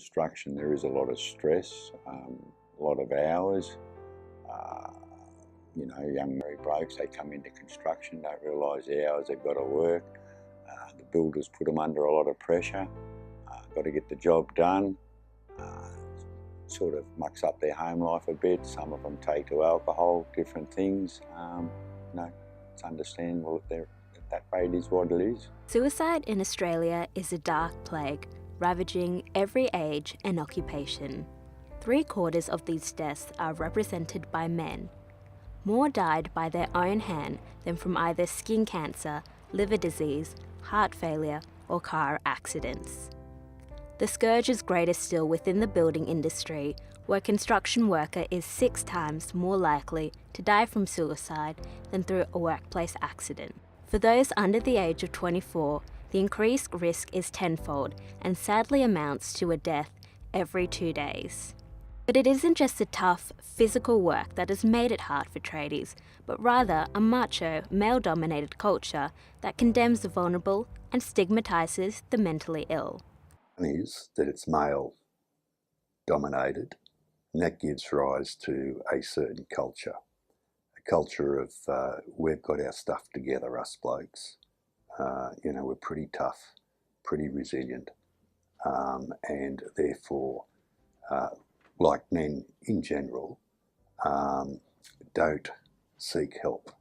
Construction, there is a lot of stress, a lot of hours. You know, young married blokes, they come into construction, don't realise the hours they've got to work. The builders put them under a lot of pressure, got to get the job done. Sort of mucks up their home life a bit. Some of them take to alcohol, different things. You know, it's understandable that that rate is what it is. Suicide in Australia is a dark plague, ravaging every age and occupation. 3/4 of these deaths are represented by men. More died by their own hand than from either skin cancer, liver disease, heart failure, or car accidents. The scourge is greater still within the building industry, where a construction worker is 6 times more likely to die from suicide than through a workplace accident. For those under the age of 24, the increased risk is tenfold and sadly amounts to a death every 2 days. But it isn't just the tough, physical work that has made it hard for tradies, but rather a macho, male-dominated culture that condemns the vulnerable and stigmatises the mentally ill. Is that it's male dominated, and that gives rise to a certain culture. A culture of we've got our stuff together, us blokes. You know, we're pretty tough, pretty resilient, and therefore, like men in general, don't seek help.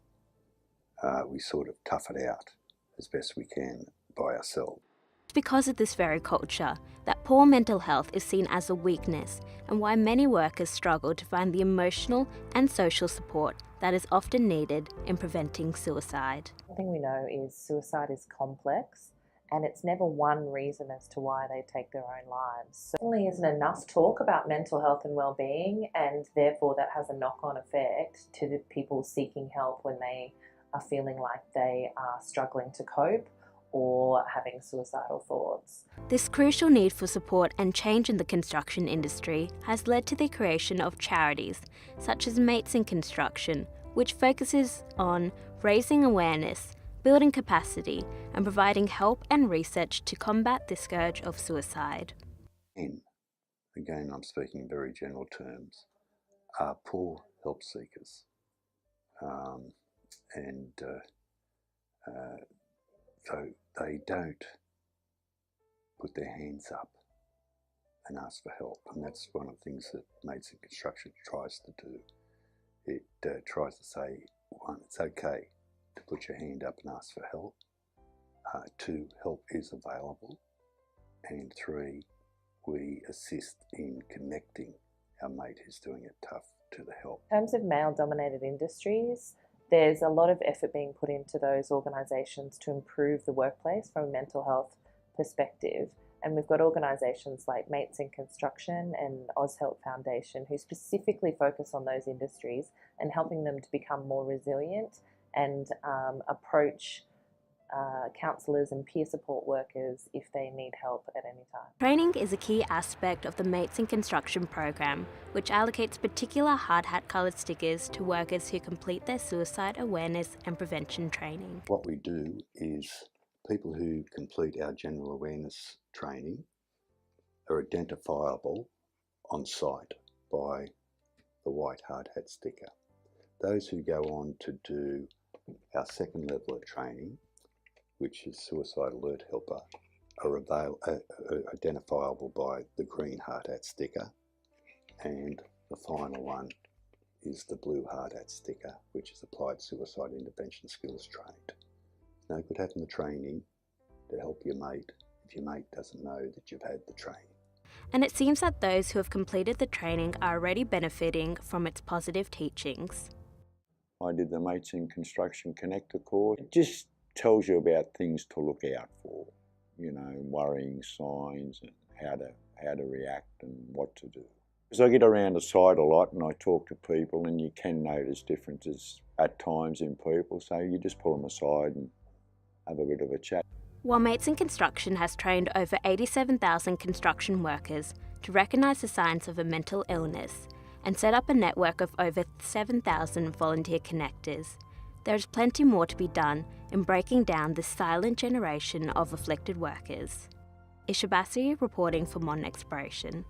We sort of tough it out as best we can by ourselves. It's because of this very culture that poor mental health is seen as a weakness, and why many workers struggle to find the emotional and social support that is often needed in preventing suicide. One thing we know is suicide is complex, and it's never one reason as to why they take their own lives. Certainly isn't enough talk about mental health and well-being, and therefore that has a knock-on effect to the people seeking help when they are feeling like they are struggling to cope or having suicidal thoughts. This crucial need for support and change in the construction industry has led to the creation of charities such as Mates in Construction, which focuses on raising awareness, building capacity, and providing help and research to combat the scourge of suicide. Men, again I'm speaking in very general terms, are poor help seekers. So they don't put their hands up and ask for help, and that's one of the things that Mates in Construction tries to do. It tries to say, 1, it's okay to put your hand up and ask for help. 2, help is available. And 3, we assist in connecting our mate who's doing it tough to the help. In terms of male-dominated industries, there's a lot of effort being put into those organisations to improve the workplace from a mental health perspective. And we've got organisations like Mates in Construction and AusHelp Foundation who specifically focus on those industries and helping them to become more resilient and approach counsellors and peer support workers if they need help at any time. Training is a key aspect of the Mates in Construction program, which allocates particular hard hat coloured stickers to workers who complete their suicide awareness and prevention training. What we do is people who complete our general awareness training are identifiable on site by the white hard hat sticker. Those who go on to do our second level of training, which is Suicide Alert Helper, are identifiable by the green hard hat sticker, and the final one is the blue hard hat sticker, which is Applied Suicide Intervention Skills Trained. No good having the training to help your mate if your mate doesn't know that you've had the training. And it seems that those who have completed the training are already benefiting from its positive teachings. I did the Mates in Construction Connector course. It just tells you about things to look out for, you know, worrying signs and how to react and what to do. Because I get around the site a lot and I talk to people, and you can notice differences at times in people, so you just pull them aside and have a bit of a chat. While Mates in Construction has trained over 87,000 construction workers to recognise the signs of a mental illness and set up a network of over 7,000 volunteer connectors, there is plenty more to be done in breaking down this silent generation of afflicted workers. Isha Bassi reporting for Modern Exploration.